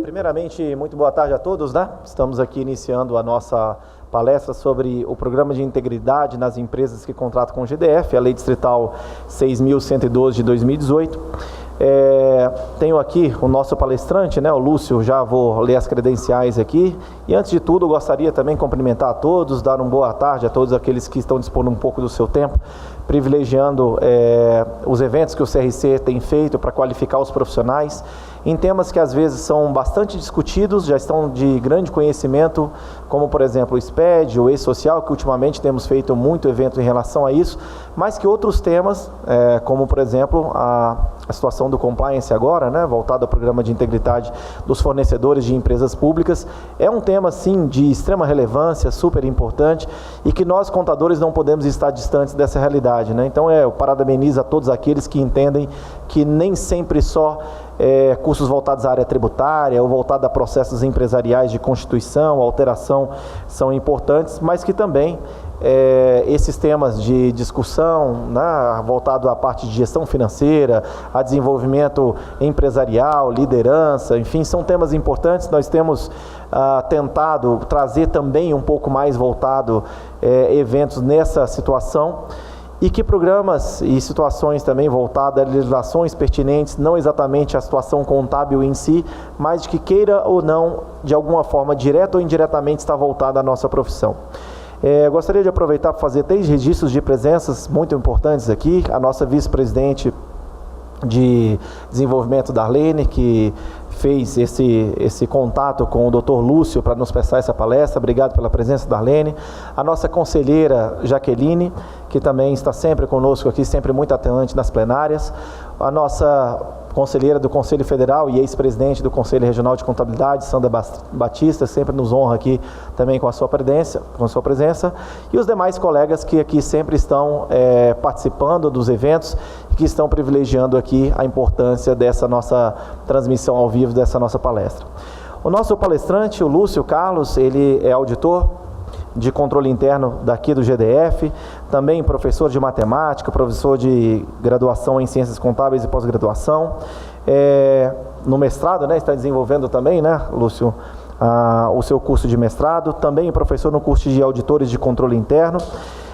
Primeiramente, muito boa tarde a todos, né? Estamos aqui iniciando a nossa palestra sobre o Programa de Integridade nas Empresas que contratam com o GDF, a Lei Distrital 6.112 de 2018. Tenho aqui o nosso palestrante, né, o Lúcio, já vou ler as credenciais aqui. E antes de tudo, gostaria também de cumprimentar a todos, dar uma boa tarde a todos aqueles que estão dispondo um pouco do seu tempo, privilegiando os eventos que o CRC tem feito para qualificar os profissionais em temas que às vezes são bastante discutidos, já estão de grande conhecimento, como por exemplo o SPED, o E-Social, que ultimamente temos feito muito evento em relação a isso, mas que outros temas, como por exemplo a situação do compliance agora, né, voltado ao programa de integridade dos fornecedores de empresas públicas, é um tema sim de extrema relevância, super importante, e que nós contadores não podemos estar distantes dessa realidade, né? Então eu parabenizo a todos aqueles que entendem que nem sempre só cursos voltados à área tributária ou voltados a processos empresariais de constituição, alteração, são importantes, mas que também esses temas de discussão, né, voltado à parte de gestão financeira, a desenvolvimento empresarial, liderança, enfim, são temas importantes. Nós temos tentado trazer também um pouco mais voltado eventos nessa situação, e que programas e situações também voltadas a legislações pertinentes, não exatamente a situação contábil em si, mas de que queira ou não, de alguma forma, direta ou indiretamente, está voltada à nossa profissão. Gostaria de aproveitar para fazer 3 registros de presenças muito importantes aqui. A nossa vice-presidente de desenvolvimento, Darlene, que fez esse contato com o Dr. Lúcio para nos prestar essa palestra. Obrigado pela presença, Darlene. A nossa conselheira Jaqueline, que também está sempre conosco aqui, sempre muito atuante nas plenárias. A nossa conselheira do Conselho Federal e ex-presidente do Conselho Regional de Contabilidade, Sandra Batista, sempre nos honra aqui também com a sua presença. E os demais colegas que aqui sempre estão participando dos eventos e que estão privilegiando aqui a importância dessa nossa transmissão ao vivo, dessa nossa palestra. O nosso palestrante, o Lúcio Carlos, ele é auditor de controle interno daqui do GDF, também professor de matemática, professor de graduação em ciências contábeis e pós-graduação, no mestrado, né, está desenvolvendo também, né, Lúcio, o seu curso de mestrado, também professor no curso de auditores de controle interno,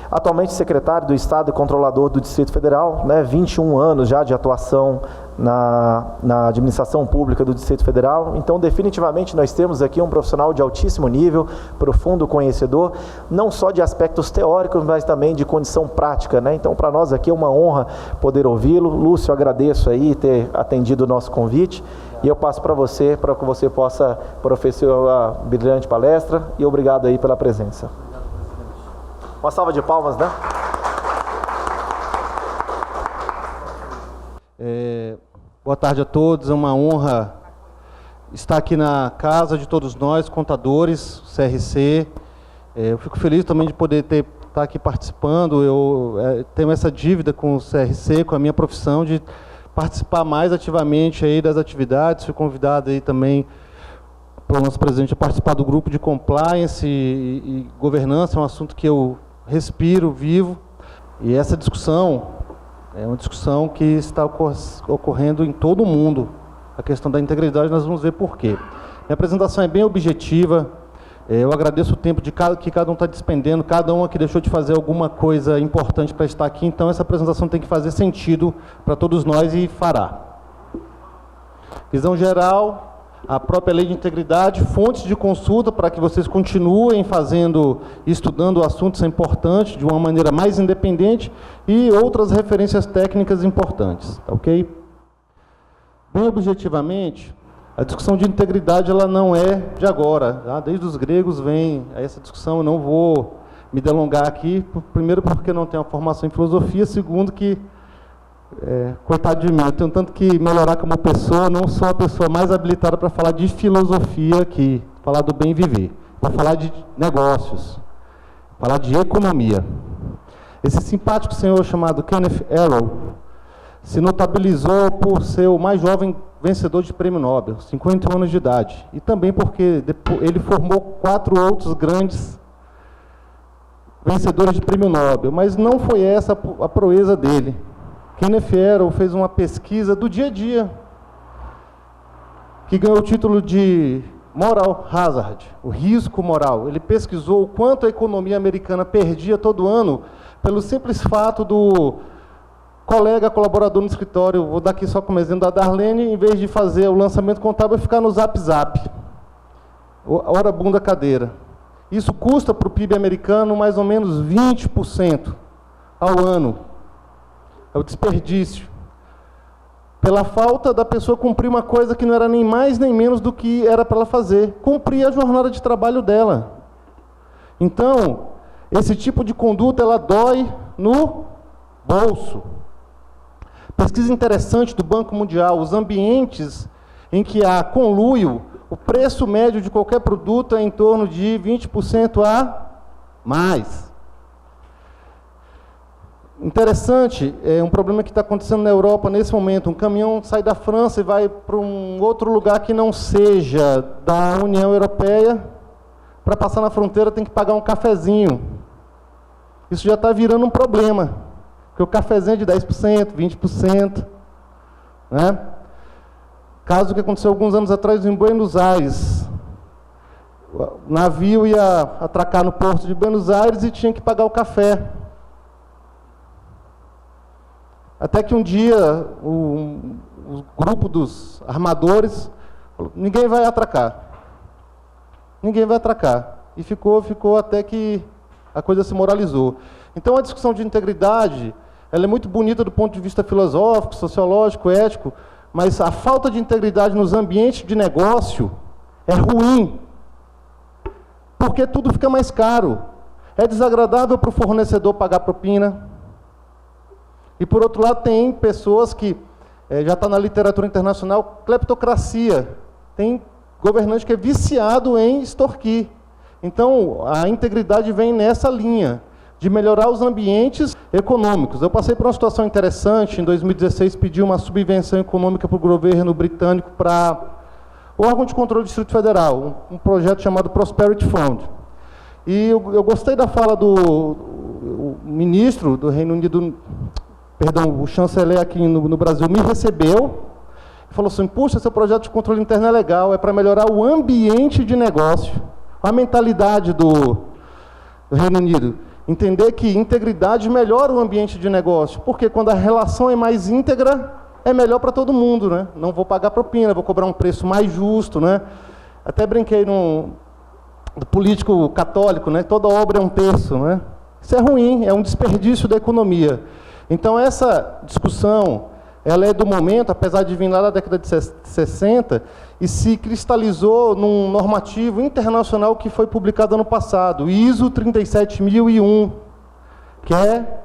atualmente secretário do Estado e controlador do Distrito Federal, né, 21 anos já de atuação na administração pública do Distrito Federal. Então, definitivamente, nós temos aqui um profissional de altíssimo nível, profundo conhecedor, não só de aspectos teóricos, mas também de condição prática, né? Então, para nós aqui é uma honra poder ouvi-lo. Lúcio, agradeço aí ter atendido o nosso convite, e eu passo para que você possa professar a brilhante palestra, e obrigado aí pela presença. Uma salva de palmas, né? Boa tarde a todos, é uma honra estar aqui na casa de todos nós, contadores, CRC. Eu fico feliz também de poder estar aqui participando. Eu tenho essa dívida com o CRC, com a minha profissão, de participar mais ativamente aí das atividades. Fui convidado aí também pelo nosso presidente a participar do grupo de compliance e governança, é um assunto que eu respiro, vivo, e essa discussão é uma discussão que está ocorrendo em todo o mundo. A questão da integridade, nós vamos ver por quê. Minha apresentação é bem objetiva, eu agradeço o tempo que cada um está despendendo, cada um aqui deixou de fazer alguma coisa importante para estar aqui, então essa apresentação tem que fazer sentido para todos nós e fará. Visão geral, a própria lei de integridade, fontes de consulta para que vocês continuem estudando o assunto, isso é importante, de uma maneira mais independente, e outras referências técnicas importantes, tá ok? Bem objetivamente, a discussão de integridade ela não é de agora, tá? Desde os gregos vem essa discussão, eu não vou me delongar aqui, primeiro porque não tenho uma formação em filosofia, segundo que coitado de mim, eu tenho tanto que melhorar como pessoa, não sou a pessoa mais habilitada para falar de filosofia aqui, falar do bem viver, para falar de negócios, falar de economia. Esse simpático senhor chamado Kenneth Arrow se notabilizou por ser o mais jovem vencedor de prêmio Nobel, 50 anos de idade, e também porque ele formou 4 outros grandes vencedores de prêmio Nobel, mas não foi essa a proeza dele. Kenneth Arrow fez uma pesquisa do dia a dia, que ganhou o título de Moral Hazard, o risco moral. Ele pesquisou o quanto a economia americana perdia todo ano pelo simples fato do colega, colaborador no escritório, vou dar aqui só como exemplo da Darlene, em vez de fazer o lançamento contábil, ficar no Zap Zap. Hora bunda cadeira. Isso custa para o PIB americano mais ou menos 20% ao ano. É o desperdício. Pela falta da pessoa cumprir uma coisa que não era nem mais nem menos do que era para ela fazer. Cumprir a jornada de trabalho dela. Então, esse tipo de conduta, ela dói no bolso. Pesquisa interessante do Banco Mundial, os ambientes em que há conluio, o preço médio de qualquer produto é em torno de 20% a mais. Interessante, é um problema que está acontecendo na Europa nesse momento. Um caminhão sai da França e vai para um outro lugar que não seja da União Europeia. Para passar na fronteira tem que pagar um cafezinho. Isso já está virando um problema. Porque o cafezinho é de 10%, 20%. Né? Caso que aconteceu alguns anos atrás em Buenos Aires. O navio ia atracar no porto de Buenos Aires e tinha que pagar o café. Até que um dia, o grupo dos armadores falou, ninguém vai atracar. Ninguém vai atracar. E ficou até que a coisa se moralizou. Então, a discussão de integridade, ela é muito bonita do ponto de vista filosófico, sociológico, ético, mas a falta de integridade nos ambientes de negócio é ruim. Porque tudo fica mais caro. É desagradável para o fornecedor pagar propina. E, por outro lado, tem pessoas que, já está na literatura internacional, cleptocracia. Tem governante que é viciado em extorquir. Então, a integridade vem nessa linha, de melhorar os ambientes econômicos. Eu passei por uma situação interessante, em 2016, pedi uma subvenção econômica para o governo britânico para o órgão de controle do Distrito Federal, um projeto chamado Prosperity Fund. E eu gostei da fala do ministro do Reino Unido, perdão, o chanceler aqui no Brasil me recebeu e falou assim, puxa, seu projeto de controle interno é legal, é para melhorar o ambiente de negócio, a mentalidade do Reino Unido. Entender que integridade melhora o ambiente de negócio, porque quando a relação é mais íntegra, é melhor para todo mundo, né? Não vou pagar propina, vou cobrar um preço mais justo, né? Até brinquei do político católico, né? Toda obra é um terço, né? Isso é ruim, é um desperdício da economia. Então, essa discussão, ela é do momento, apesar de vir lá da década de 60, e se cristalizou num normativo internacional que foi publicado ano passado, ISO 37001, que é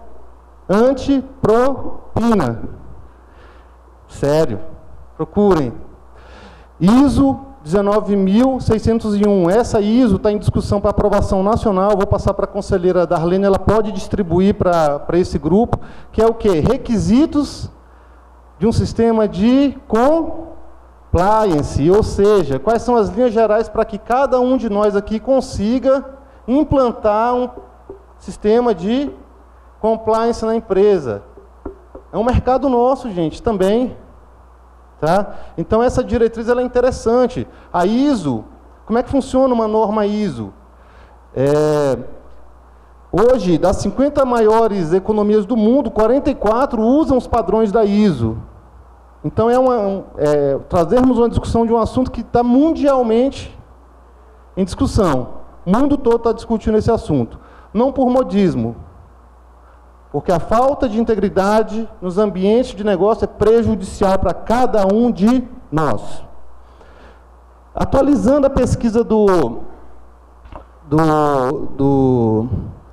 antipropina. Sério, procurem. ISO 19.601. Essa ISO está em discussão para aprovação nacional. Vou passar para a conselheira Darlene, ela pode distribuir para esse grupo, que é o quê? Requisitos de um sistema de compliance, ou seja, quais são as linhas gerais para que cada um de nós aqui consiga implantar um sistema de compliance na empresa. É um mercado nosso, gente, também. Tá? Então, essa diretriz ela é interessante. A ISO, como é que funciona uma norma ISO? Hoje, das 50 maiores economias do mundo, 44 usam os padrões da ISO. Então, trazermos uma discussão de um assunto que está mundialmente em discussão. O mundo todo está discutindo esse assunto. Não por modismo, porque a falta de integridade nos ambientes de negócio é prejudicial para cada um de nós. Atualizando a pesquisa do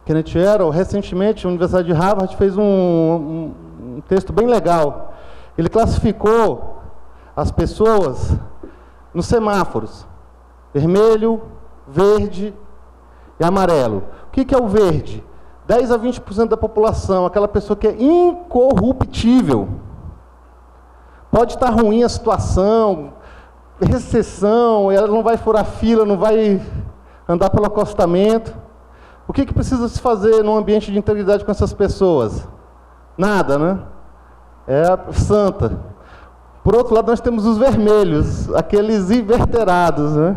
Kenneth Arrow, recentemente a Universidade de Harvard fez um texto bem legal. Ele classificou as pessoas nos semáforos, vermelho, verde e amarelo. O que é o verde? 10 a 20% da população, aquela pessoa que é incorruptível. Pode estar ruim a situação, recessão, ela não vai furar fila, não vai andar pelo acostamento. O que precisa se fazer num ambiente de integridade com essas pessoas? Nada, né? É santa. Por outro lado, nós temos os vermelhos, aqueles inverterados, né?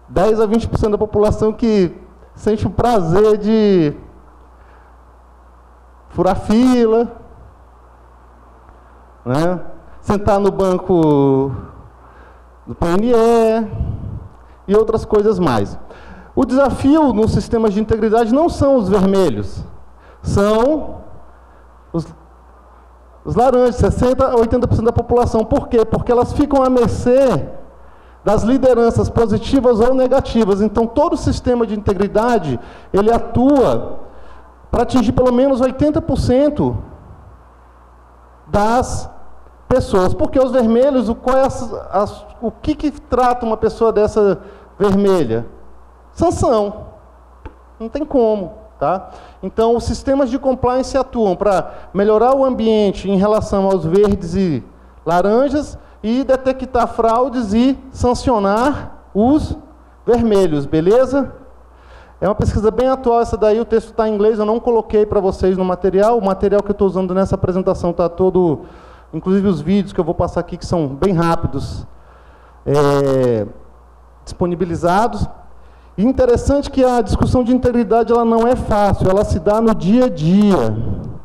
10 a 20% da população que sente o prazer de furar fila, né? Sentar no banco do PNE e outras coisas mais. O desafio nos sistemas de integridade não são os vermelhos, são os laranjas, 60% a 80% da população. Por quê? Porque elas ficam à mercê das lideranças positivas ou negativas. Então, todo o sistema de integridade, ele atua para atingir pelo menos 80% das pessoas. Porque os vermelhos, o que trata uma pessoa dessa vermelha? Sanção. Não tem como. Tá? Então, os sistemas de compliance atuam para melhorar o ambiente em relação aos verdes e laranjas e detectar fraudes e sancionar os vermelhos, beleza? É uma pesquisa bem atual essa daí, o texto está em inglês, eu não coloquei para vocês no material. O material que eu estou usando nessa apresentação está todo, inclusive os vídeos que eu vou passar aqui, que são bem rápidos, disponibilizados. E interessante que a discussão de integridade ela não é fácil, ela se dá no dia a dia.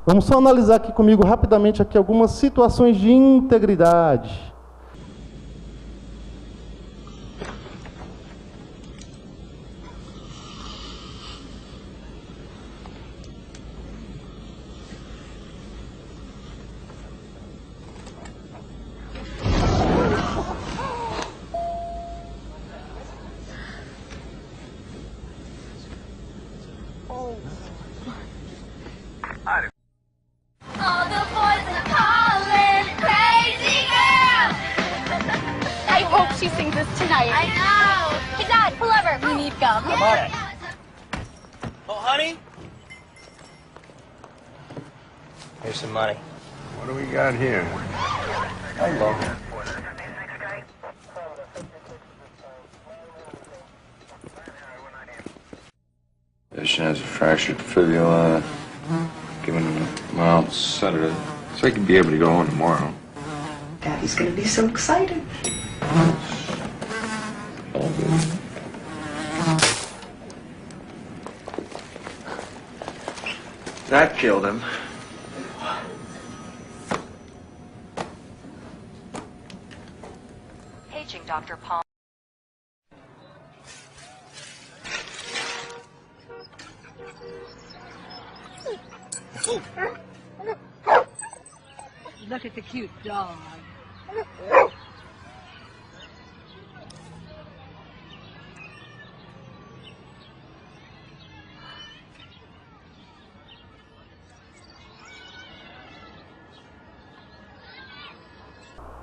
Vamos só analisar aqui comigo rapidamente aqui algumas situações de integridade. All the boys are calling crazy girl. I hope she sings this tonight. I know. Hey, Dad, pull over. We need gum. I'm on it. Oh, honey? Here's some money. What do we got here? Hello. Patient has a fractured fibula. Given him a mild sedative, so he can be able to go on tomorrow. Daddy's gonna be so excited. All good. That killed him. Paging Dr. Palm. Look at the cute dog.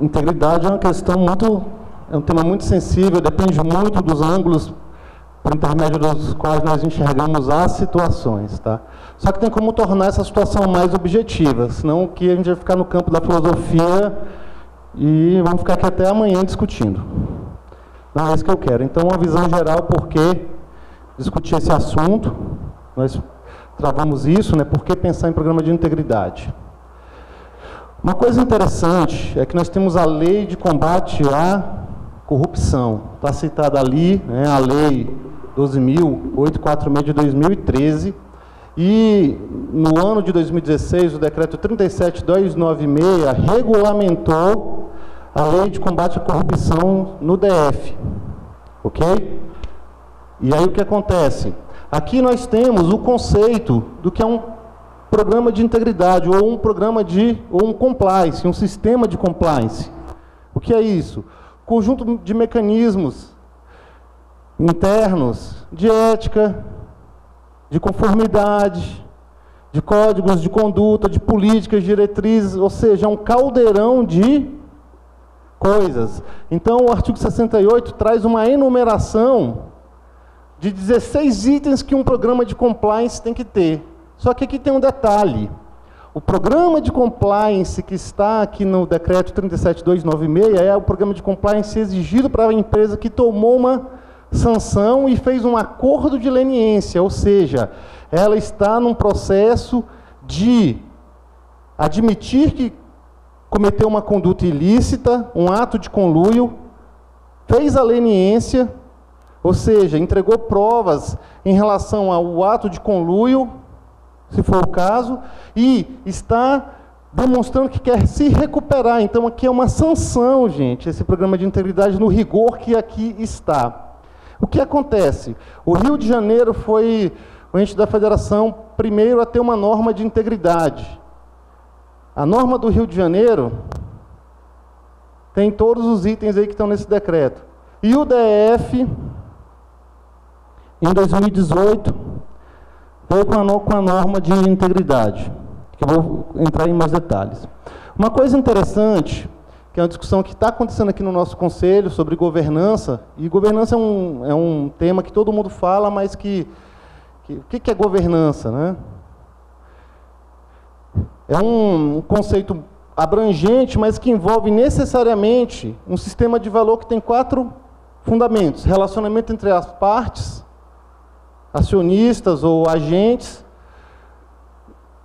Integridade é uma questão é um tema muito sensível, depende muito dos ângulos por intermédio dos quais nós enxergamos as situações, tá? Só que tem como tornar essa situação mais objetiva, senão que a gente vai ficar no campo da filosofia e vamos ficar aqui até amanhã discutindo. Não é isso que eu quero. Então, uma visão geral por que discutir esse assunto, nós travamos isso, né? Por que pensar em programa de integridade? Uma coisa interessante é que nós temos a Lei de Combate à Corrupção. Está citada ali, né, a Lei 12.846 de 2013. E no ano de 2016, o Decreto 37.296 regulamentou a Lei de Combate à Corrupção no DF. Ok? E aí o que acontece? Aqui nós temos o conceito do que é um programa de integridade, ou um programa ou um compliance, um sistema de compliance. O que é isso? Conjunto de mecanismos internos, de ética, de conformidade, de códigos de conduta, de políticas, diretrizes, ou seja, um caldeirão de coisas. Então, o artigo 68 traz uma enumeração de 16 itens que um programa de compliance tem que ter. Só que aqui tem um detalhe. O programa de compliance que está aqui no decreto 37.296 é o programa de compliance exigido para a empresa que tomou uma sanção e fez um acordo de leniência, ou seja, ela está num processo de admitir que cometeu uma conduta ilícita, um ato de conluio, fez a leniência, ou seja, entregou provas em relação ao ato de conluio, se for o caso, e está demonstrando que quer se recuperar. Então, aqui é uma sanção, gente, esse programa de integridade no rigor que aqui está. O que acontece? O Rio de Janeiro foi o ente da federação primeiro a ter uma norma de integridade. A norma do Rio de Janeiro tem todos os itens aí que estão nesse decreto. E o DF, em 2018, veio com a norma de integridade, que eu vou entrar em mais detalhes. Uma coisa interessante, que é uma discussão que está acontecendo aqui no nosso conselho sobre governança, e governança é um tema que todo mundo fala, mas o que é governança, né? É um conceito abrangente, mas que envolve necessariamente um sistema de valor que tem 4 fundamentos: relacionamento entre as partes, acionistas ou agentes,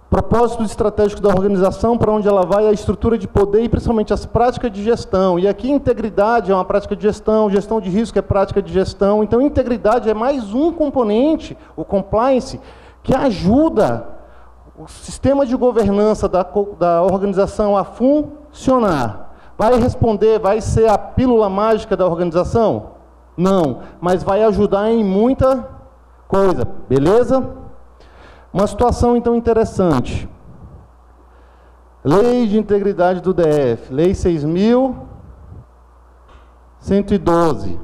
propósito estratégico da organização, para onde ela vai, a estrutura de poder e principalmente as práticas de gestão. E aqui integridade é uma prática de gestão, gestão de risco é prática de gestão. Então integridade é mais um componente, o compliance, que ajuda o sistema de governança da organização a funcionar. Vai responder, vai ser a pílula mágica da organização? Não, mas vai ajudar em muita coisa, beleza? Uma situação, então, interessante. Lei de integridade do DF, Lei 6.112.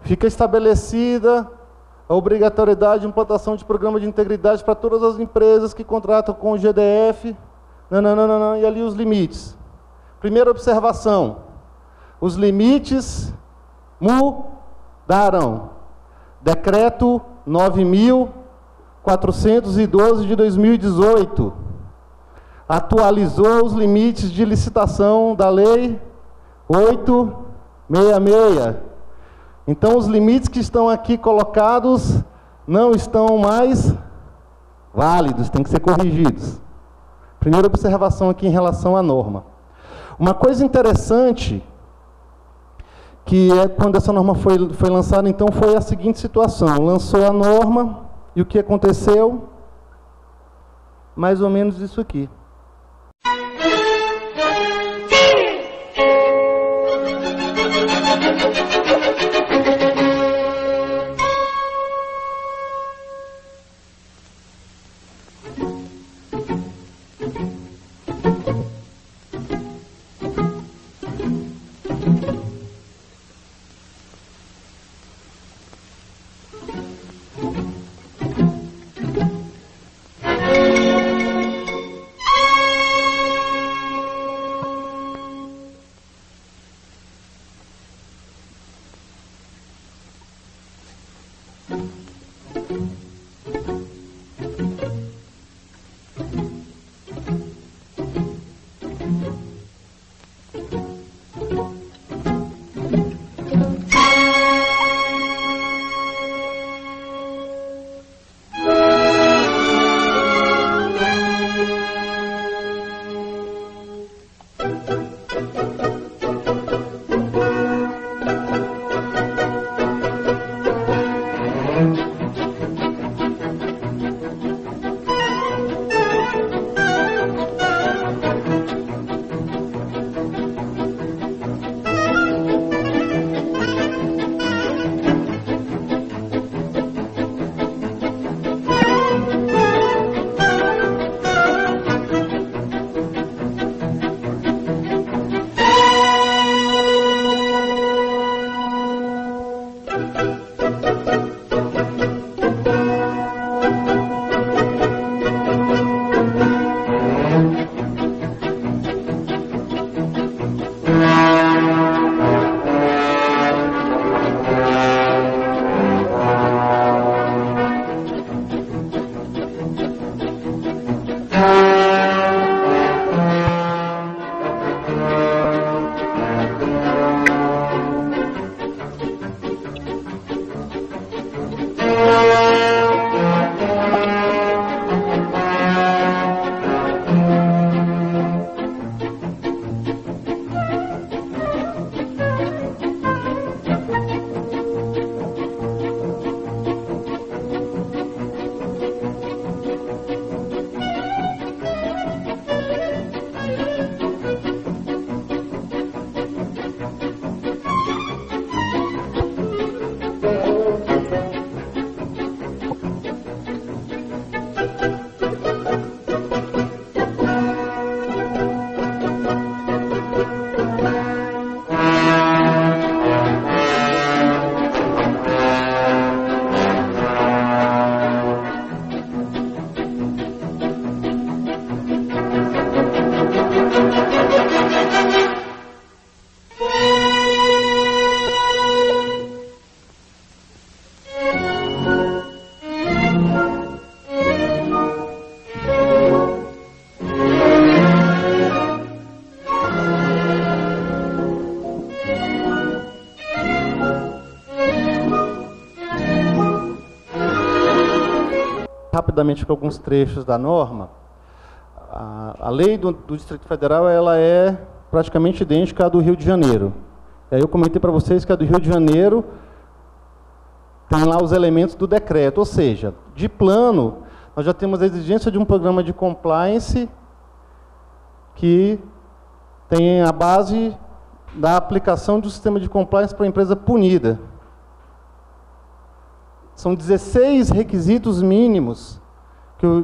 Fica estabelecida a obrigatoriedade de implantação de programa de integridade para todas as empresas que contratam com o GDF, e ali os limites. Primeira observação, os limites mudaram. Decreto 9.412 de 2018 atualizou os limites de licitação da Lei 866. Então, os limites que estão aqui colocados não estão mais válidos, têm que ser corrigidos. Primeira observação aqui em relação à norma. Uma coisa interessante, que é quando essa norma foi lançada, então, foi a seguinte situação. Lançou a norma, e o que aconteceu? Mais ou menos isso aqui. rapidamente com alguns trechos da norma. A lei do Distrito Federal ela é praticamente idêntica à do Rio de Janeiro. E aí eu comentei para vocês que a do Rio de Janeiro tem lá os elementos do decreto, ou seja, de plano, nós já temos a exigência de um programa de compliance que tem a base da aplicação do sistema de compliance para a empresa punida. São 16 requisitos mínimos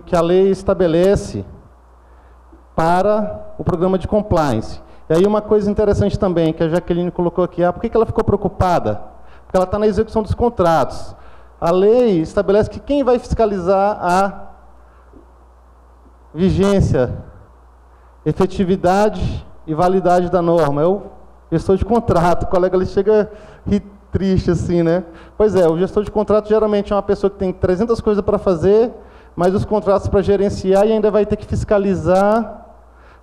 que a lei estabelece para o programa de compliance. E aí uma coisa interessante também, que a Jaqueline colocou aqui, por que ela ficou preocupada? Porque ela está na execução dos contratos. A lei estabelece que quem vai fiscalizar a vigência, efetividade e validade da norma é o gestor de contrato. O colega ali chega e triste assim, né? Pois é, o gestor de contrato geralmente é uma pessoa que tem 300 coisas para fazer, mas os contratos para gerenciar e ainda vai ter que fiscalizar,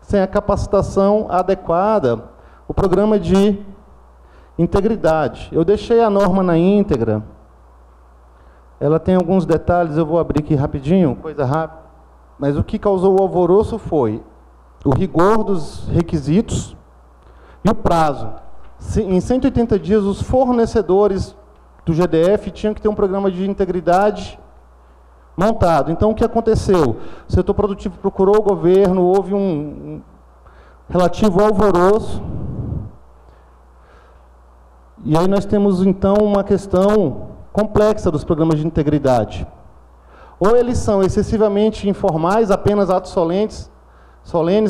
sem a capacitação adequada, o programa de integridade. Eu deixei a norma na íntegra. Ela tem alguns detalhes, eu vou abrir aqui rapidinho, coisa rápida. Mas o que causou o alvoroço foi o rigor dos requisitos e o prazo. Em 180 dias, os fornecedores do GDF tinham que ter um programa de integridade montado. Então, o que aconteceu? O setor produtivo procurou o governo, houve um relativo alvoroço. E aí nós temos, então, uma questão complexa dos programas de integridade. Ou eles são excessivamente informais, apenas atos solenes.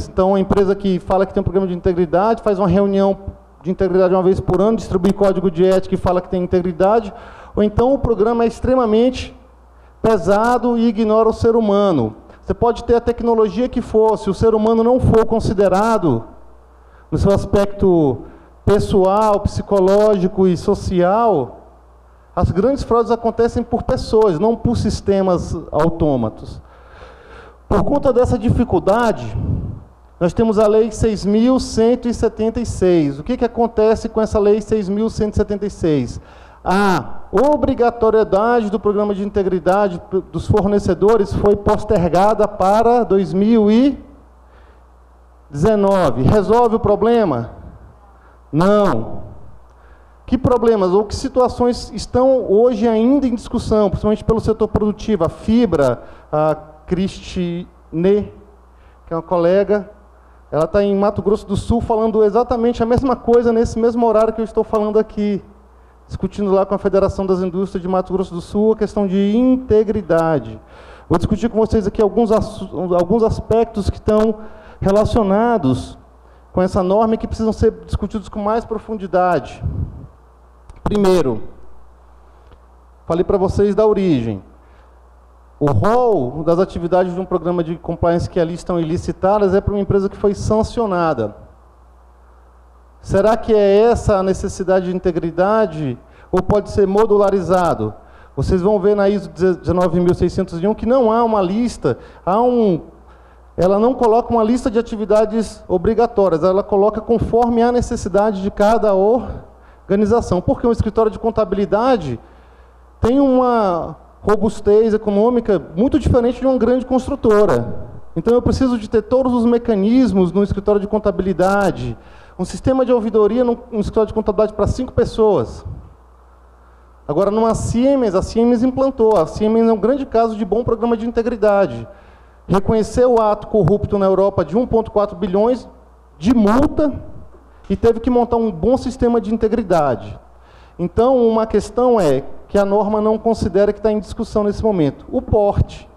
Então, a empresa que fala que tem um programa de integridade, faz uma reunião de integridade uma vez por ano, distribui código de ética e fala que tem integridade. Ou então, o programa é extremamente pesado e ignora o ser humano. Você pode ter a tecnologia que for, se o ser humano não for considerado no seu aspecto pessoal, psicológico e social, as grandes fraudes acontecem por pessoas, não por sistemas autômatos. Por conta dessa dificuldade, nós temos a Lei 6.176. O que acontece com essa Lei 6.176? A obrigatoriedade do programa de integridade dos fornecedores foi postergada para 2019. Resolve o problema? Não. Que problemas ou que situações estão hoje ainda em discussão, principalmente pelo setor produtivo? A Fibra, a Cristine, que é uma colega, ela está em Mato Grosso do Sul falando exatamente a mesma coisa nesse mesmo horário que eu estou falando aqui, discutindo lá com a Federação das Indústrias de Mato Grosso do Sul a questão de integridade. Vou discutir com vocês aqui alguns aspectos que estão relacionados com essa norma e que precisam ser discutidos com mais profundidade. Primeiro, falei para vocês da origem. O rol das atividades de um programa de compliance que ali estão ilicitadas é para uma empresa que foi sancionada. Será que é essa a necessidade de integridade ou pode ser modularizado? Vocês vão ver na ISO 19601 que não há uma lista, ela não coloca uma lista de atividades obrigatórias, ela coloca conforme a necessidade de cada organização. Porque um escritório de contabilidade tem uma robustez econômica muito diferente de uma grande construtora. Então eu preciso de ter todos os mecanismos no escritório de contabilidade, um sistema de ouvidoria num escritório de contabilidade para 5 pessoas. Agora, numa Siemens, a Siemens implantou. A Siemens é um grande caso de bom programa de integridade. Reconheceu o ato corrupto na Europa de 1,4 bilhões de multa e teve que montar um bom sistema de integridade. Então, uma questão é que a norma não considera que está em discussão nesse momento. O porte.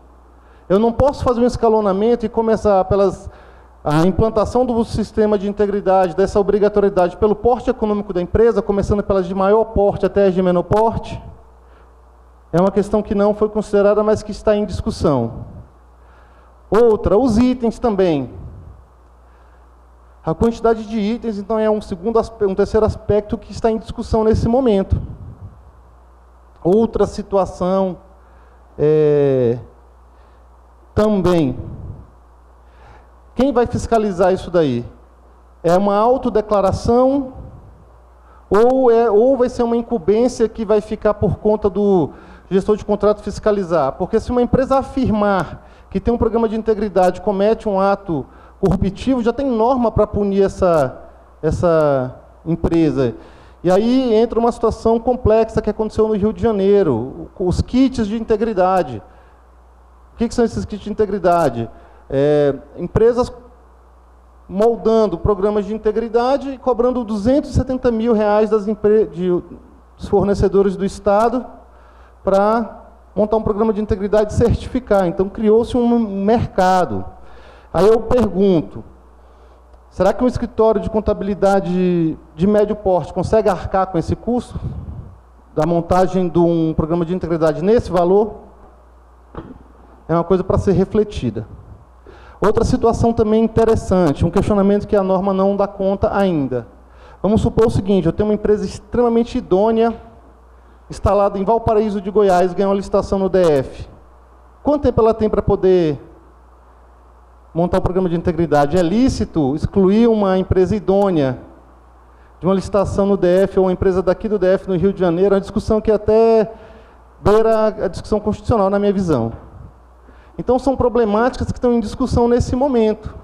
Eu não posso fazer um escalonamento e começar a implantação do sistema de integridade, dessa obrigatoriedade, pelo porte econômico da empresa, começando pelas de maior porte até as de menor porte. É uma questão que não foi considerada, mas que está em discussão. Outra, os itens também. A quantidade de itens, então, é um terceiro aspecto que está em discussão nesse momento. Outra situação também. Quem vai fiscalizar isso daí? É uma autodeclaração ou vai ser uma incumbência que vai ficar por conta gestor de contrato fiscalizar? Porque se uma empresa afirmar que tem um programa de integridade, comete um ato corruptivo, já tem norma para punir essa empresa. E aí entra uma situação complexa que aconteceu no Rio de Janeiro, os kits de integridade. O que são esses kits de integridade? Empresas moldando programas de integridade e cobrando R$270 mil dos fornecedores do Estado para montar um programa de integridade e certificar. Então, criou-se um mercado. Aí eu pergunto, será que um escritório de contabilidade de médio porte consegue arcar com esse custo da montagem de um programa de integridade nesse valor? É uma coisa para ser refletida. Outra situação também interessante, um questionamento que a norma não dá conta ainda. Vamos supor o seguinte, eu tenho uma empresa extremamente idônea, instalada em Valparaíso de Goiás, ganhou uma licitação no DF. Quanto tempo ela tem para poder montar um programa de integridade? É lícito excluir uma empresa idônea de uma licitação no DF, ou uma empresa daqui do DF no Rio de Janeiro? É uma discussão que até beira a discussão constitucional, na minha visão. Então, são problemáticas que estão em discussão nesse momento.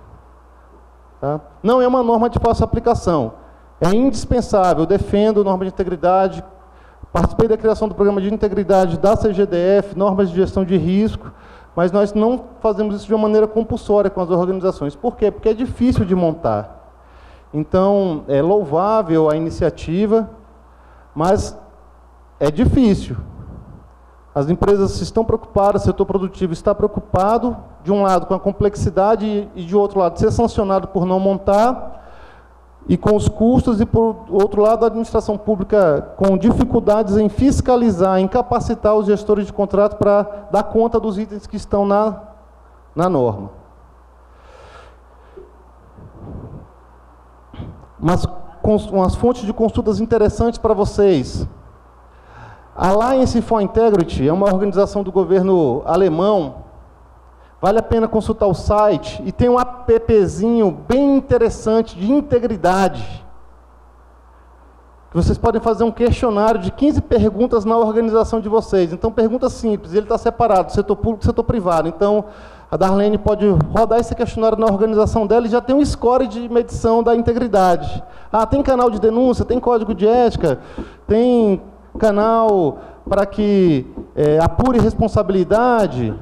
Tá? Não é uma norma de fácil aplicação. É indispensável, eu defendo norma de integridade, participei da criação do programa de integridade da CGDF, normas de gestão de risco, mas nós não fazemos isso de uma maneira compulsória com as organizações. Por quê? Porque é difícil de montar. Então, é louvável a iniciativa, mas é difícil. As empresas estão preocupadas, o setor produtivo está preocupado, de um lado com a complexidade e de outro lado ser sancionado por não montar, e com os custos, e por outro lado a administração pública com dificuldades em fiscalizar, em capacitar os gestores de contrato para dar conta dos itens que estão na norma. Mas com umas fontes de consultas interessantes para vocês. A Alliance for Integrity é uma organização do governo alemão. Vale a pena consultar o site. E tem um appzinho bem interessante de integridade. Vocês podem fazer um questionário de 15 perguntas na organização de vocês. Então, perguntas simples. Ele está separado, setor público e setor privado. Então, a Darlene pode rodar esse questionário na organização dela e já tem um score de medição da integridade. Ah, tem canal de denúncia, tem código de ética, tem canal para que apure responsabilidade.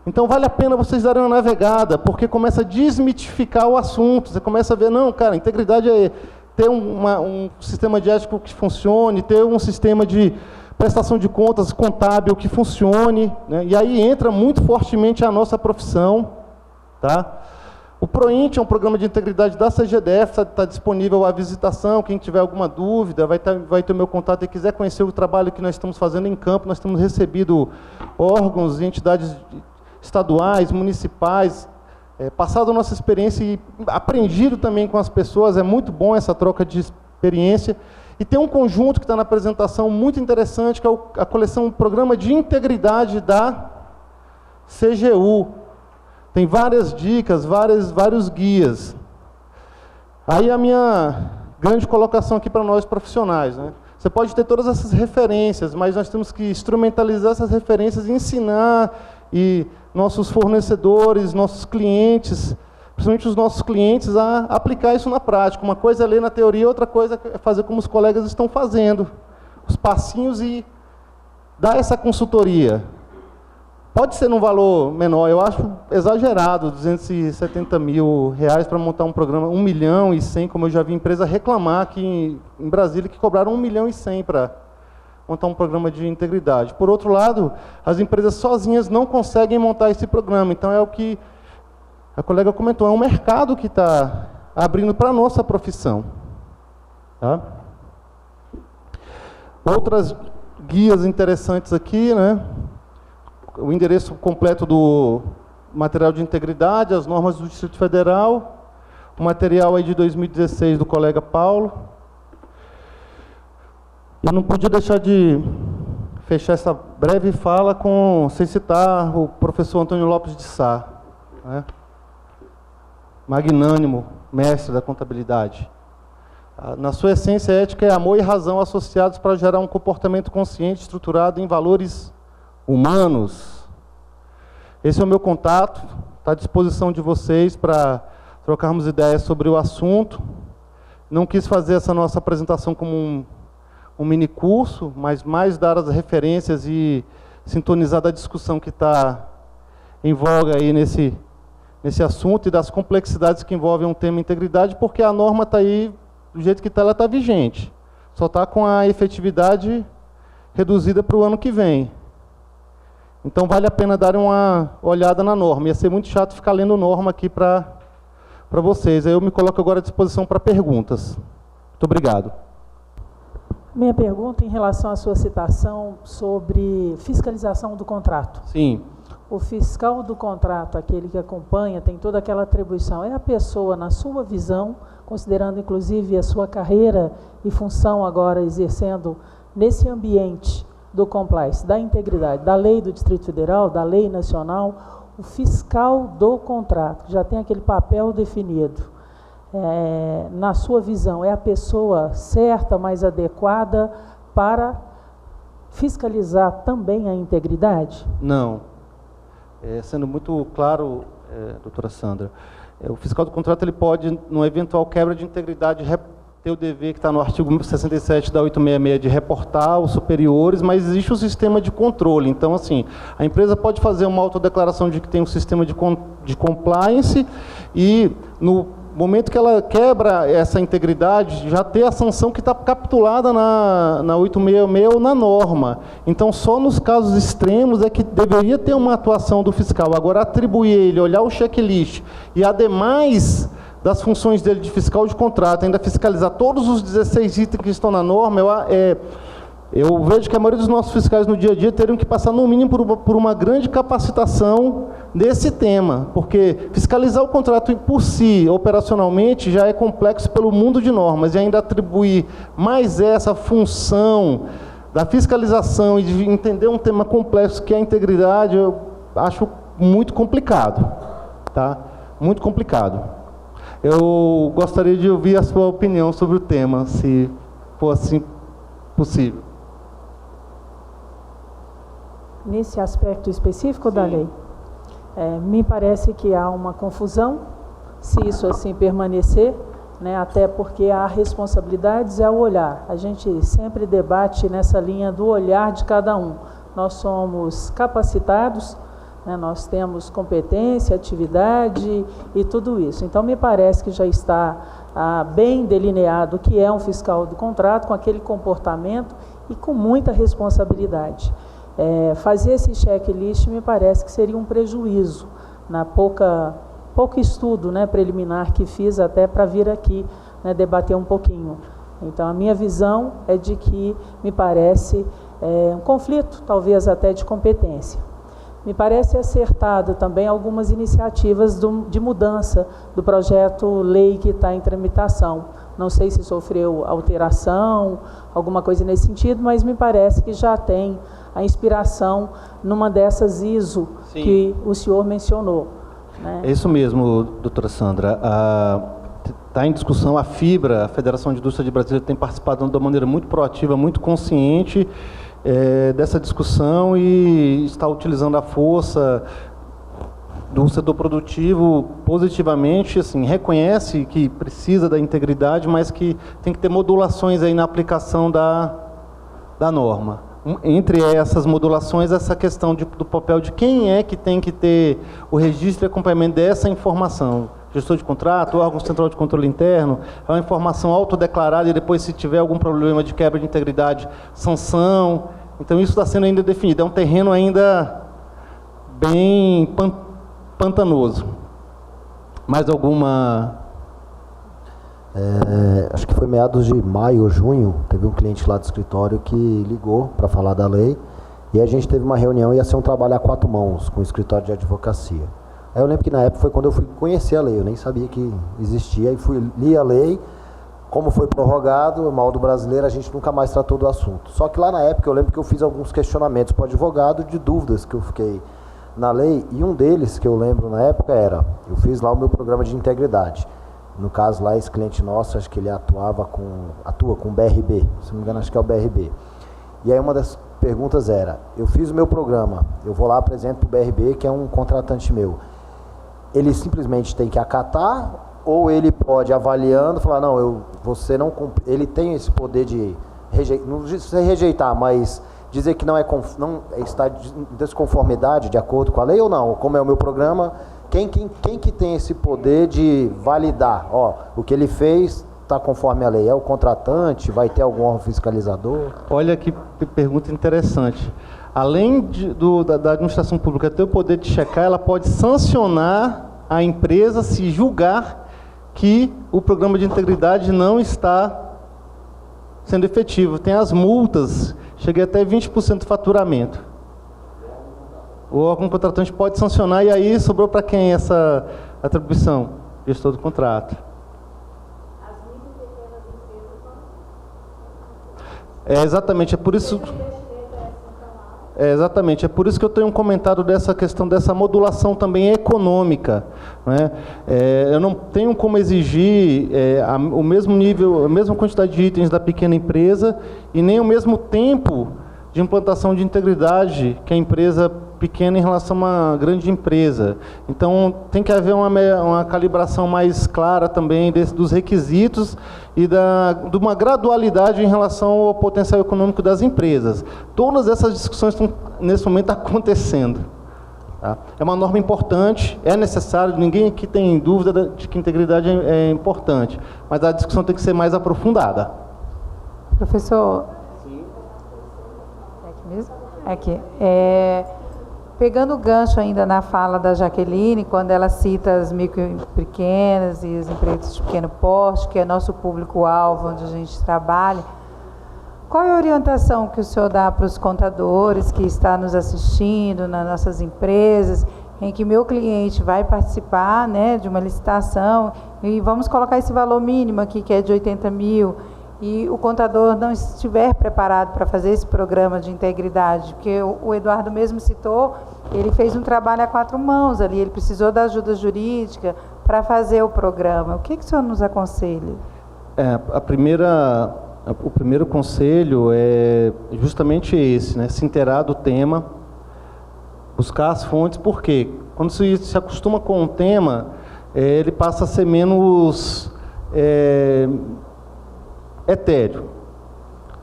Então, vale a pena vocês darem uma navegada, porque começa a desmitificar o assunto. Você começa a ver, não, cara, integridade é ter um sistema de ética que funcione, ter um sistema de prestação de contas contábil que funcione, né? E aí entra muito fortemente a nossa profissão. Tá? O PROINT é um programa de integridade da CGDF, está disponível à visitação. Quem tiver alguma dúvida, vai ter o meu contato e quiser conhecer o trabalho que nós estamos fazendo em campo. Nós temos recebido órgãos e entidades estaduais, municipais, passado a nossa experiência e aprendido também com as pessoas. É muito bom essa troca de experiência. E tem um conjunto que está na apresentação muito interessante, que é a coleção Programa de Integridade da CGU. Tem várias dicas, vários guias. Aí a minha grande colocação aqui para nós profissionais, né? Você pode ter todas essas referências, mas nós temos que instrumentalizar essas referências e ensinar nossos fornecedores, nossos clientes, principalmente os nossos clientes, a aplicar isso na prática. Uma coisa é ler na teoria, outra coisa é fazer como os colegas estão fazendo, os passinhos, e dar essa consultoria. Pode ser num valor menor, eu acho exagerado, R$270 mil para montar um programa, 1.100.000, como eu já vi empresa reclamar aqui em Brasília, que cobraram 1.100.000 para montar um programa de integridade. Por outro lado, as empresas sozinhas não conseguem montar esse programa, então é o que a colega comentou, é um mercado que está abrindo para a nossa profissão. Tá? Outras guias interessantes aqui, né? O endereço completo do material de integridade, as normas do Distrito Federal, o material aí de 2016 do colega Paulo. Eu não podia deixar de fechar essa breve fala sem citar o professor Antônio Lopes de Sá, né? Magnânimo, mestre da contabilidade. Na sua essência, ética é amor e razão associados para gerar um comportamento consciente, estruturado em valores humanos. Esse é o meu contato, está à disposição de vocês para trocarmos ideias sobre o assunto. Não quis fazer essa nossa apresentação como um mini curso, mas mais dar as referências e sintonizar da discussão que está em voga aí nesse assunto e das complexidades que envolvem um tema integridade, porque a norma está aí, do jeito que está, ela está vigente. Só está com a efetividade reduzida para o ano que vem. Então vale a pena dar uma olhada na norma. Ia ser muito chato ficar lendo norma aqui para vocês. Aí eu me coloco agora à disposição para perguntas. Muito obrigado. Minha pergunta em relação à sua citação sobre fiscalização do contrato. Sim. O fiscal do contrato, aquele que acompanha, tem toda aquela atribuição. É a pessoa, na sua visão, considerando inclusive a sua carreira e função agora exercendo nesse ambiente do compliance, da integridade, da lei do Distrito Federal, da lei nacional, o fiscal do contrato, que já tem aquele papel definido. Na sua visão, é a pessoa certa, mais adequada para fiscalizar também a integridade? Não. Sendo muito claro, doutora Sandra, o fiscal do contrato ele pode, numa eventual quebra de integridade, ter o dever que está no artigo 67 da 866 de reportar os superiores, mas existe um sistema de controle. Então, assim, a empresa pode fazer uma autodeclaração de que tem um sistema de compliance e, no momento que ela quebra essa integridade, já ter a sanção que está capitulada na 866 ou na norma. Então, só nos casos extremos é que deveria ter uma atuação do fiscal. Agora, atribuir ele, olhar o checklist e, ademais das funções dele de fiscal de contrato, ainda fiscalizar todos os 16 itens que estão na norma, eu vejo que a maioria dos nossos fiscais no dia a dia teriam que passar, no mínimo, por uma grande capacitação desse tema, porque fiscalizar o contrato por si, operacionalmente, já é complexo pelo mundo de normas, e ainda atribuir mais essa função da fiscalização e de entender um tema complexo que é a integridade, eu acho muito complicado, tá? Muito complicado. Eu gostaria de ouvir a sua opinião sobre o tema, se for assim possível. Nesse aspecto específico da lei, me parece que há uma confusão, se isso assim permanecer, né, até porque há responsabilidades, é o olhar. A gente sempre debate nessa linha do olhar de cada um. Nós somos capacitados, nós temos competência, atividade e tudo isso. Então, me parece que já está bem delineado o que é um fiscal do contrato, com aquele comportamento e com muita responsabilidade. Fazer esse checklist me parece que seria um prejuízo, na pouco estudo, preliminar que fiz até para vir aqui, debater um pouquinho. Então, a minha visão é de que me parece um conflito, talvez até de competência. Me parece acertado também algumas iniciativas de mudança do projeto-lei que está em tramitação. Não sei se sofreu alteração, alguma coisa nesse sentido, mas me parece que já tem a inspiração numa dessas ISO Sim. que o senhor mencionou. É isso mesmo, doutora Sandra. Está em discussão a FIBRA, a Federação de Indústria de Brasília, tem participado de uma maneira muito proativa, muito consciente dessa discussão e está utilizando a força do setor produtivo positivamente, assim, reconhece que precisa da integridade, mas que tem que ter modulações aí na aplicação da norma. Entre essas modulações, essa questão do papel de quem é que tem que ter o registro e acompanhamento dessa informação. Gestor de contrato, órgão central de controle interno, é uma informação autodeclarada e depois, se tiver algum problema de quebra de integridade, sanção. Então, isso está sendo ainda definido. É um terreno ainda bem pantanoso. Mais alguma... acho que foi meados de maio ou junho, teve um cliente lá do escritório que ligou para falar da lei e a gente teve uma reunião, ia ser um trabalho a 4 mãos com o escritório de advocacia. Aí eu lembro que na época foi quando eu fui conhecer a lei, eu nem sabia que existia, e li a lei, como foi prorrogado, o mal do brasileiro, a gente nunca mais tratou do assunto. Só que lá na época eu lembro que eu fiz alguns questionamentos para o advogado de dúvidas que eu fiquei na lei, e um deles que eu lembro na época era, eu fiz lá o meu programa de integridade. No caso lá, esse cliente nosso, acho que ele atua com o BRB, se não me engano, acho que é o BRB. E aí uma das perguntas era, eu fiz o meu programa, eu vou lá, apresento para o BRB, que é um contratante meu. Ele simplesmente tem que acatar, ou ele pode, avaliando, falar, não, você não cumpre. Ele tem esse poder de não sei rejeitar, mas dizer que não está em desconformidade de acordo com a lei ou não? Como é o meu programa, quem que tem esse poder de validar? O que ele fez está conforme a lei? É o contratante? Vai ter algum órgão fiscalizador? Olha que pergunta interessante. Além da administração pública ter o poder de checar, ela pode sancionar a empresa se julgar que o programa de integridade não está sendo efetivo. Tem as multas, cheguei até 20% do faturamento. O órgão contratante pode sancionar, e aí sobrou para quem essa atribuição? Gestor do contrato. Exatamente, é por isso que eu tenho comentado dessa questão dessa modulação também econômica, né? Eu não tenho como exigir o mesmo nível, a mesma quantidade de itens da pequena empresa e nem o mesmo tempo de implantação de integridade que a empresa pequena em relação a uma grande empresa. Então, tem que haver uma calibração mais clara também dos requisitos e de uma gradualidade em relação ao potencial econômico das empresas. Todas essas discussões estão, nesse momento, acontecendo. Tá? É uma norma importante, é necessário, ninguém aqui tem dúvida de que integridade é importante, mas a discussão tem que ser mais aprofundada. Professor... Sim. É aqui mesmo? É aqui. Pegando o gancho ainda na fala da Jaqueline, quando ela cita as micro e pequenas e as empresas de pequeno porte, que é nosso público-alvo, onde a gente trabalha, qual é a orientação que o senhor dá para os contadores que estão nos assistindo nas nossas empresas, em que meu cliente vai participar, né, de uma licitação, e vamos colocar esse valor mínimo aqui, que é de 80 mil, e o contador não estiver preparado para fazer esse programa de integridade, porque o Eduardo mesmo citou, ele fez um trabalho a 4 mãos ali, ele precisou da ajuda jurídica para fazer o programa. O que o senhor nos aconselha? O primeiro conselho é justamente esse, né? Se inteirar do tema, buscar as fontes, porque quando se acostuma com um tema, ele passa a ser menos etéreo.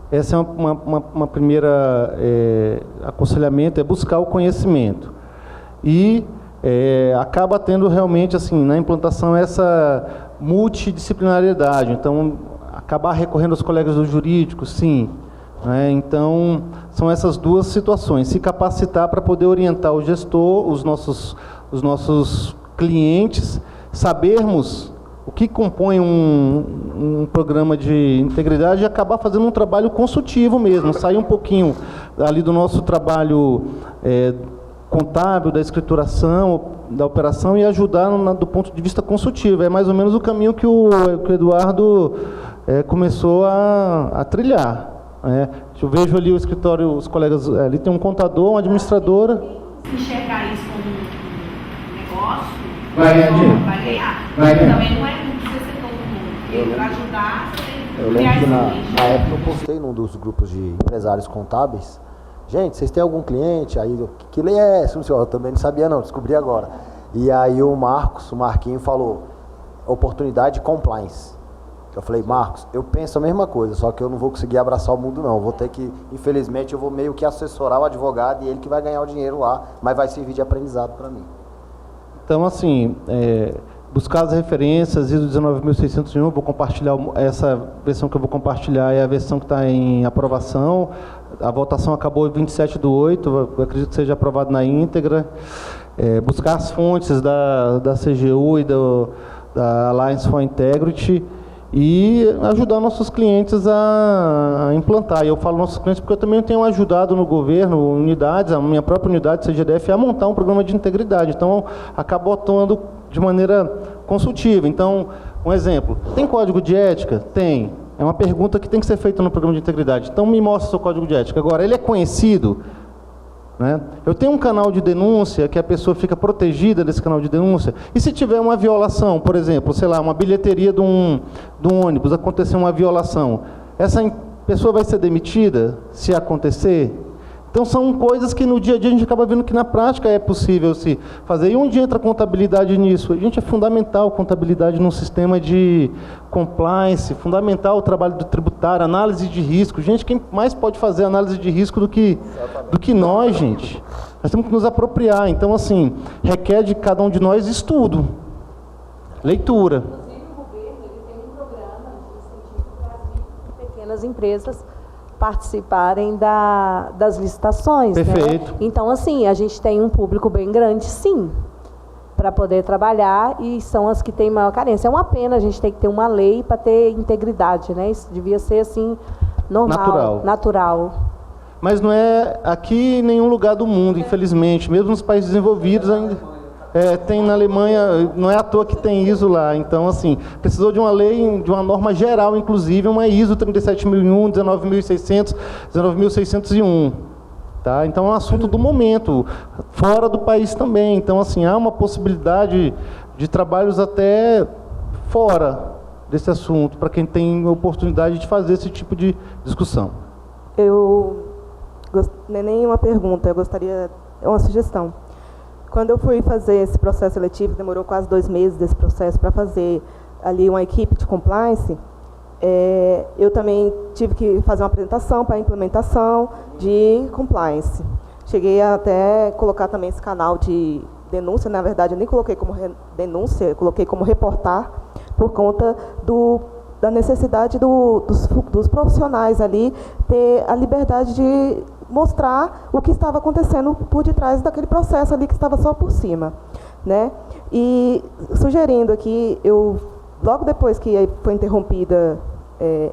Essa é uma primeira aconselhamento, é buscar o conhecimento. E acaba tendo realmente, assim, na implantação, essa multidisciplinariedade. Então, acabar recorrendo aos colegas do jurídico, sim. Né? Então, são essas duas situações. Se capacitar para poder orientar o gestor, os nossos clientes, sabermos o que compõe um programa de integridade e acabar fazendo um trabalho consultivo mesmo, sair um pouquinho ali do nosso trabalho contábil, da escrituração, da operação, e ajudar do ponto de vista consultivo. É mais ou menos o caminho que o Eduardo começou a trilhar. Eu vejo ali o escritório, os colegas, ali tem um contador, uma administradora. Se enxergar isso como um negócio, vai ganhar. Também não é muito ser todo mundo. Para ajudar, você tem que eu lembro que na época eu postei num dos grupos de empresários contábeis. Gente, vocês têm algum cliente? Aí que lei é essa? Eu também não sabia não, descobri agora. E aí o Marquinho falou, oportunidade de compliance. Eu falei, Marcos, eu penso a mesma coisa, só que eu não vou conseguir abraçar o mundo não. Vou ter que, infelizmente, eu vou meio que assessorar o advogado e ele que vai ganhar o dinheiro lá, mas vai servir de aprendizado para mim. Então, assim, buscar as referências, ISO 19.601, vou compartilhar, essa versão que eu vou compartilhar é a versão que está em aprovação. A votação acabou em 27/8, eu acredito que seja aprovado na íntegra. Buscar as fontes da CGU e da Alliance for Integrity e ajudar nossos clientes a implantar. E eu falo nossos clientes porque eu também tenho ajudado no governo, unidades, a minha própria unidade CGDF, a montar um programa de integridade. Então, acabo atuando de maneira consultiva. Então, um exemplo, tem código de ética? Tem. É uma pergunta que tem que ser feita no programa de integridade. Então, me mostra o seu código de ética. Agora, ele é conhecido? Né? Eu tenho um canal de denúncia que a pessoa fica protegida desse canal de denúncia. E se tiver uma violação, por exemplo, sei lá, uma bilheteria de um ônibus, acontecer uma violação, essa pessoa vai ser demitida se acontecer? Então são coisas que no dia a dia a gente acaba vendo que na prática é possível se fazer. E onde entra a contabilidade nisso? A gente é fundamental a contabilidade num sistema de compliance, fundamental o trabalho do tributário, análise de risco. Gente, quem mais pode fazer análise de risco do que nós, gente? Nós temos que nos apropriar. Então, assim, requer de cada um de nós estudo, leitura. Inclusive, o governo ele tem um programa de incentivo para as pequenas empresas participarem das licitações. Perfeito. Né? Então, assim, a gente tem um público bem grande, sim, para poder trabalhar, e são as que têm maior carência. É uma pena a gente ter que ter uma lei para ter integridade, né? Isso devia ser, assim, normal, natural. Mas não é aqui em nenhum lugar do mundo, infelizmente. Mesmo nos países desenvolvidos ainda... tem na Alemanha, não é à toa que tem ISO lá. Então, assim, precisou de uma lei, de uma norma geral, inclusive, uma ISO 37001, 19600, 19601. Tá? Então, é um assunto do momento, fora do país também. Então, assim, há uma possibilidade de trabalhos até fora desse assunto, para quem tem oportunidade de fazer esse tipo de discussão. Não é nem uma pergunta, eu gostaria, é uma sugestão. Quando eu fui fazer esse processo seletivo, demorou quase 2 meses desse processo para fazer ali uma equipe de compliance, eu também tive que fazer uma apresentação para a implementação de compliance. Cheguei a até colocar também esse canal de denúncia, na verdade eu nem coloquei como denúncia, eu coloquei como reportar, por conta da necessidade dos profissionais ali ter a liberdade de mostrar o que estava acontecendo por detrás daquele processo ali que estava só por cima, né? E sugerindo aqui, logo depois que foi interrompida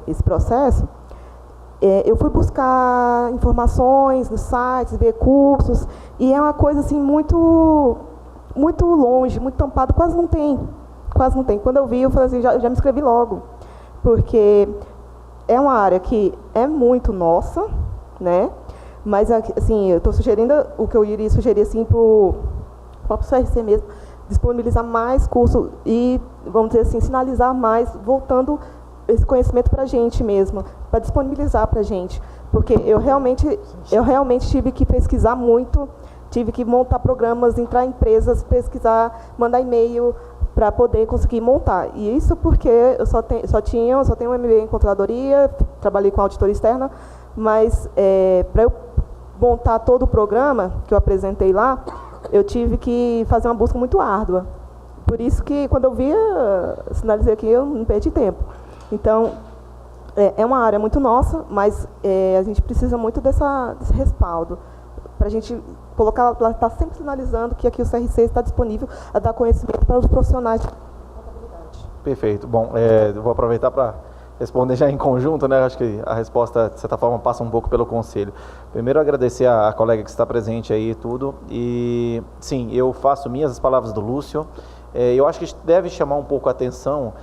esse processo, eu fui buscar informações nos sites, ver cursos, e é uma coisa assim muito longe, muito tampado, quase não tem. Quando eu vi, eu falei assim, já me inscrevi logo, porque é uma área que é muito nossa, né? Mas, assim, eu estou sugerindo, o que eu iria sugerir, assim, para o próprio CRC mesmo, disponibilizar mais curso e, vamos dizer assim, sinalizar mais, voltando esse conhecimento para a gente mesmo, para disponibilizar para a gente. Porque eu realmente tive que pesquisar muito, tive que montar programas, entrar em empresas, pesquisar, mandar e-mail para poder conseguir montar. E isso porque eu só tenho um MBA em controladoria, trabalhei com auditoria externa, mas para eu montar todo o programa que eu apresentei lá, eu tive que fazer uma busca muito árdua. Por isso que, quando eu via, sinalizei aqui, eu não perdi tempo. Então, é uma área muito nossa, mas a gente precisa muito desse respaldo, para a gente colocar, estar sempre sinalizando que aqui o CRC está disponível a dar conhecimento para os profissionais de contabilidade. Perfeito. Bom, eu vou aproveitar para responder já em conjunto, né? Acho que a resposta, de certa forma, passa um pouco pelo conselho. Primeiro, agradecer a colega que está presente aí e tudo. E, sim, eu faço minhas as palavras do Lúcio. Eu acho que deve chamar um pouco a atenção,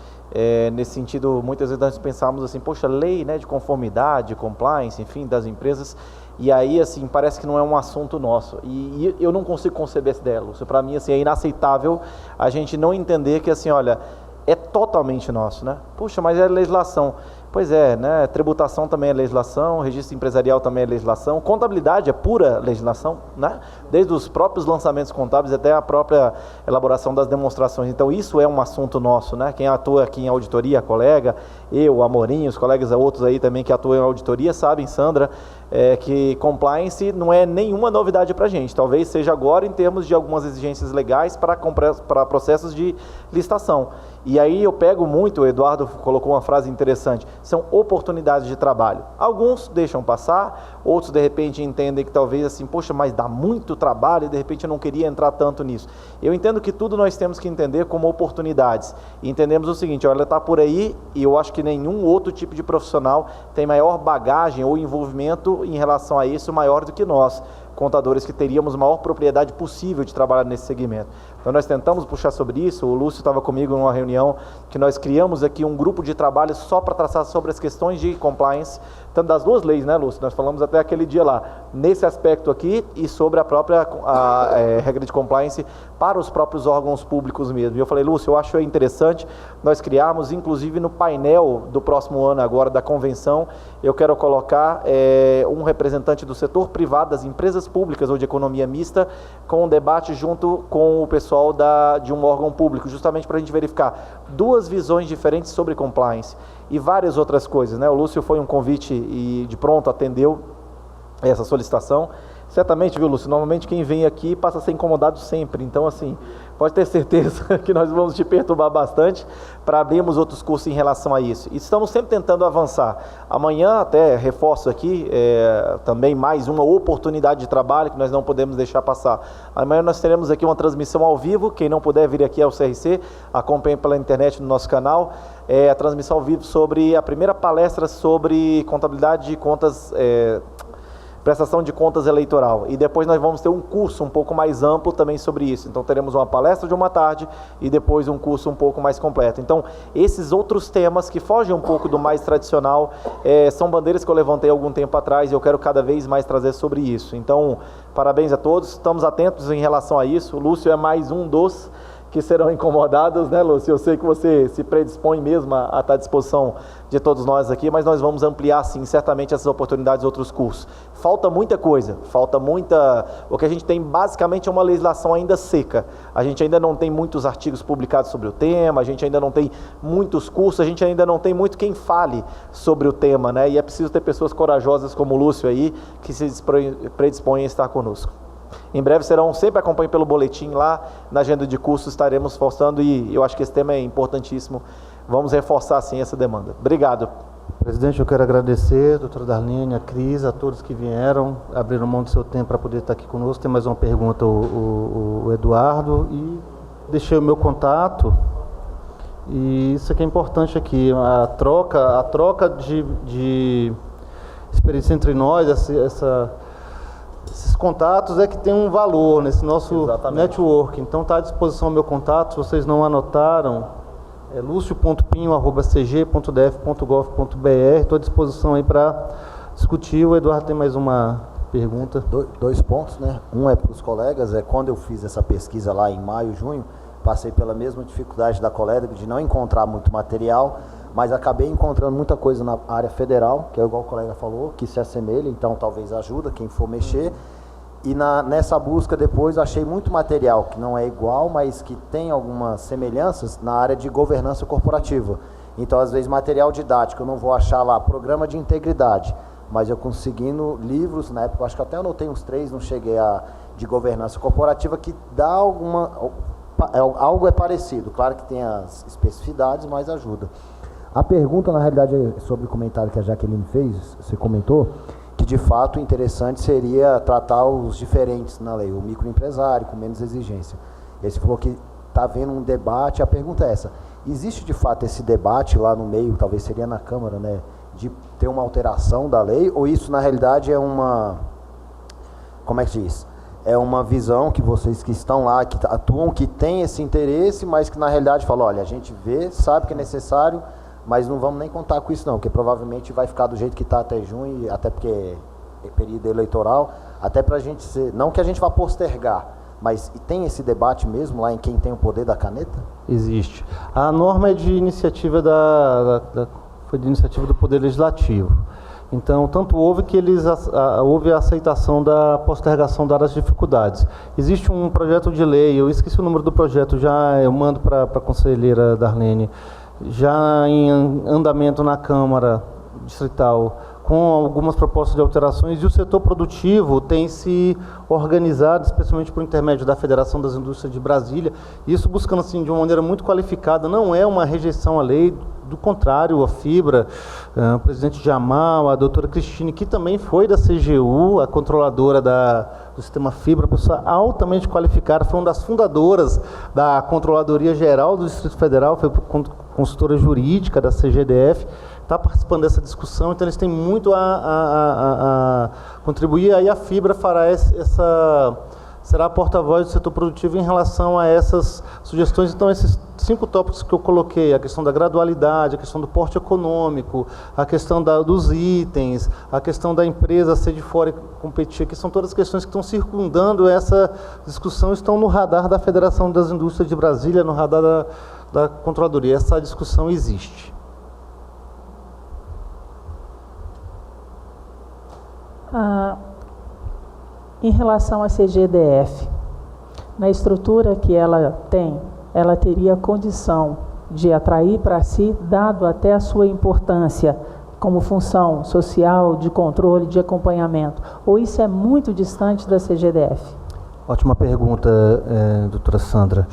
nesse sentido, muitas vezes nós pensamos assim, poxa, lei, né, de conformidade, compliance, enfim, das empresas, e aí, assim, parece que não é um assunto nosso. E eu não consigo conceber essa ideia, Lúcio. Para mim, assim, é inaceitável a gente não entender que, assim, olha, é totalmente nosso, né? Puxa, mas é legislação. Pois é, né? Tributação também é legislação, registro empresarial também é legislação, contabilidade é pura legislação, né? Desde os próprios lançamentos contábeis até a própria elaboração das demonstrações. Então isso é um assunto nosso, né? Quem atua aqui em auditoria, a colega, eu, Amorim, os colegas outros aí também que atuam em auditoria sabem, Sandra, que compliance não é nenhuma novidade para a gente. Talvez seja agora em termos de algumas exigências legais para processos de licitação. E aí eu pego muito, o Eduardo colocou uma frase interessante, são oportunidades de trabalho. Alguns deixam passar, outros de repente entendem que talvez assim, poxa, mas dá muito trabalho e de repente eu não queria entrar tanto nisso. Eu entendo que tudo nós temos que entender como oportunidades. E entendemos o seguinte, olha, está por aí e eu acho que nenhum outro tipo de profissional tem maior bagagem ou envolvimento em relação a isso maior do que nós, contadores que teríamos a maior propriedade possível de trabalhar nesse segmento. Então nós tentamos puxar sobre isso, o Lúcio estava comigo em uma reunião que nós criamos aqui um grupo de trabalho só para traçar sobre as questões de compliance, tanto das duas leis, né, Lúcio? Nós falamos até aquele dia lá, nesse aspecto aqui e sobre a própria regra de compliance para os próprios órgãos públicos mesmo. E eu falei, Lúcio, eu acho interessante nós criarmos, inclusive no painel do próximo ano agora da convenção, eu quero colocar um representante do setor privado, das empresas públicas ou de economia mista, com um debate junto com o pessoal de um órgão público, justamente para a gente verificar duas visões diferentes sobre compliance e várias outras coisas, né? O Lúcio foi um convite e de pronto atendeu essa solicitação. Certamente, viu, Lúcio, normalmente quem vem aqui passa a ser incomodado sempre, então assim, pode ter certeza que nós vamos te perturbar bastante para abrirmos outros cursos em relação a isso. E estamos sempre tentando avançar. Amanhã, até reforço aqui, também mais uma oportunidade de trabalho que nós não podemos deixar passar. Amanhã nós teremos aqui uma transmissão ao vivo, quem não puder vir aqui ao CRC, acompanhe pela internet no nosso canal, a transmissão ao vivo sobre a primeira palestra sobre contabilidade de contas, prestação de contas eleitoral, e depois nós vamos ter um curso um pouco mais amplo também sobre isso. Então teremos uma palestra de uma tarde e depois um curso um pouco mais completo. Então esses outros temas que fogem um pouco do mais tradicional são bandeiras que eu levantei algum tempo atrás e eu quero cada vez mais trazer sobre isso. Então parabéns a todos, estamos atentos em relação a isso. O Lúcio é mais um dos que serão incomodados, né, Lúcio? Eu sei que você se predispõe mesmo a estar à disposição de todos nós aqui, mas nós vamos ampliar, sim, certamente essas oportunidades e outros cursos. Falta muita coisa, o que a gente tem basicamente é uma legislação ainda seca. A gente ainda não tem muitos artigos publicados sobre o tema, a gente ainda não tem muitos cursos, a gente ainda não tem muito quem fale sobre o tema, né? E é preciso ter pessoas corajosas como o Lúcio aí, que se predispõem a estar conosco. Em breve sempre acompanhe pelo boletim lá, na agenda de cursos estaremos forçando e eu acho que esse tema é importantíssimo. Vamos reforçar sim essa demanda. Obrigado. Presidente, eu quero agradecer a doutora Darlene, a Cris, a todos que vieram, abriram mão do seu tempo para poder estar aqui conosco. Tem mais uma pergunta, o Eduardo, e deixei o meu contato. E isso aqui é importante aqui, a troca de experiência entre nós, esses contatos é que tem um valor nesse nosso network. Então está à disposição o meu contato, se vocês não anotaram, é lucio.pinho@cg.df.gov.br. Estou à disposição aí para discutir. O Eduardo tem mais uma pergunta. Dois pontos, né? Um é para os colegas, quando eu fiz essa pesquisa lá em maio, junho, passei pela mesma dificuldade da colega de não encontrar muito material, mas acabei encontrando muita coisa na área federal, que é igual o colega falou, que se assemelha, então talvez ajuda quem for mexer. E nessa busca depois achei muito material que não é igual, mas que tem algumas semelhanças na área de governança corporativa. Então, às vezes, material didático, eu não vou achar lá programa de integridade, mas eu conseguindo livros, na época, acho que até anotei uns 3, não cheguei de governança corporativa, que dá algo é parecido. Claro que tem as especificidades, mas ajuda. A pergunta, na realidade, é sobre o comentário que a Jaqueline fez, você comentou, que de fato o interessante seria tratar os diferentes na lei, o microempresário com menos exigência. E aí você falou que está havendo um debate, a pergunta é essa, existe de fato esse debate lá no meio, talvez seria na Câmara, né, de ter uma alteração da lei, ou isso na realidade é como é que se diz? É uma visão que vocês que estão lá, que atuam, que tem esse interesse, mas que na realidade falam, olha, a gente vê, sabe que é necessário, mas não vamos nem contar com isso não, porque provavelmente vai ficar do jeito que está até junho, até porque é período eleitoral, até para a gente ser, não que a gente vá postergar, mas tem esse debate mesmo lá em quem tem o poder da caneta? Existe. A norma é de iniciativa foi de iniciativa do Poder Legislativo. Então, tanto houve que houve a aceitação da postergação dadas dificuldades. Existe um projeto de lei, eu esqueci o número do projeto, eu mando para a conselheira Darlene, já em andamento na Câmara Distrital, com algumas propostas de alterações, e o setor produtivo tem se organizado, especialmente por intermédio da Federação das Indústrias de Brasília, isso buscando assim, de uma maneira muito qualificada, não é uma rejeição à lei, do contrário, a FIBRA, o presidente Jamal, a doutora Cristine, que também foi da CGU, a controladora do sistema FIBRA, pessoa altamente qualificada, foi uma das fundadoras da Controladoria Geral do Distrito Federal, foi consultora jurídica da CGDF, está participando dessa discussão, então eles têm muito a contribuir, aí a FIBRA fará será a porta-voz do setor produtivo em relação a essas sugestões. Então, esses 5 tópicos que eu coloquei, a questão da gradualidade, a questão do porte econômico, a questão dos itens, a questão da empresa ser de fora e competir, que são todas questões que estão circundando essa discussão, estão no radar da Federação das Indústrias de Brasília, no radar da Controladoria. Essa discussão existe. Em relação à CGDF, na estrutura que ela tem, ela teria condição de atrair para si, dado até a sua importância como função social, de controle, de acompanhamento? Ou isso é muito distante da CGDF? Ótima pergunta, doutora Sandra.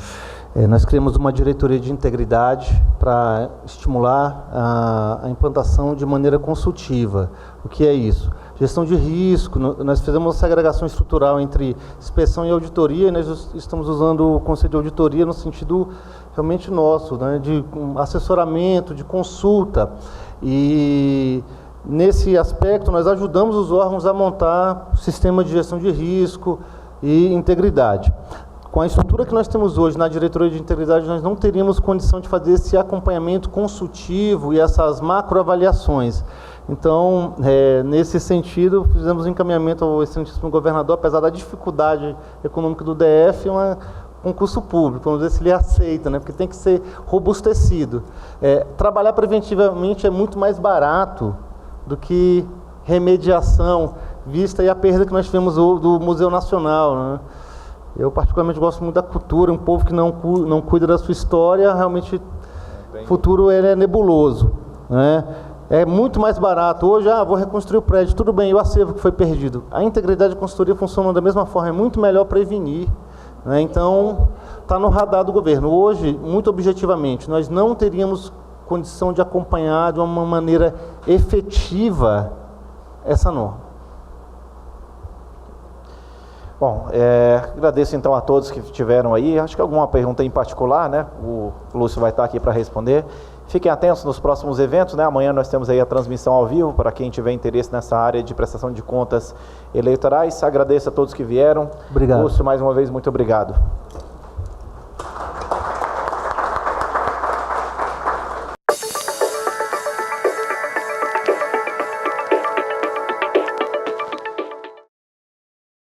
Nós criamos uma diretoria de integridade para estimular a implantação de maneira consultiva. O que é isso? Gestão de risco, nós fizemos uma segregação estrutural entre inspeção e auditoria, e nós estamos usando o conceito de auditoria no sentido realmente nosso, né, de assessoramento, de consulta. E nesse aspecto nós ajudamos os órgãos a montar sistema de gestão de risco e integridade. Com a estrutura que nós temos hoje na diretoria de integridade, nós não teríamos condição de fazer esse acompanhamento consultivo e essas macroavaliações. Então, nesse sentido, fizemos um encaminhamento ao excelentíssimo governador, apesar da dificuldade econômica do DF, um concurso público, vamos ver se ele aceita, né? Porque tem que ser robustecido. Trabalhar preventivamente é muito mais barato do que remediação, vista aí a perda que nós tivemos do Museu Nacional, né? Eu particularmente gosto muito da cultura, um povo que não cuida da sua história, realmente o futuro ele é nebuloso, né? É muito mais barato. Hoje, vou reconstruir o prédio, tudo bem, e o acervo que foi perdido? A integridade de consultoria funciona da mesma forma, é muito melhor prevenir, né? Então, está no radar do governo. Hoje, muito objetivamente, nós não teríamos condição de acompanhar de uma maneira efetiva essa norma. Bom, agradeço então a todos que estiveram aí. Acho que alguma pergunta em particular, né? O Lúcio vai estar aqui para responder. Fiquem atentos nos próximos eventos, né? Amanhã nós temos aí a transmissão ao vivo para quem tiver interesse nessa área de prestação de contas eleitorais. Agradeço a todos que vieram. Obrigado. Lúcio, mais uma vez, muito obrigado.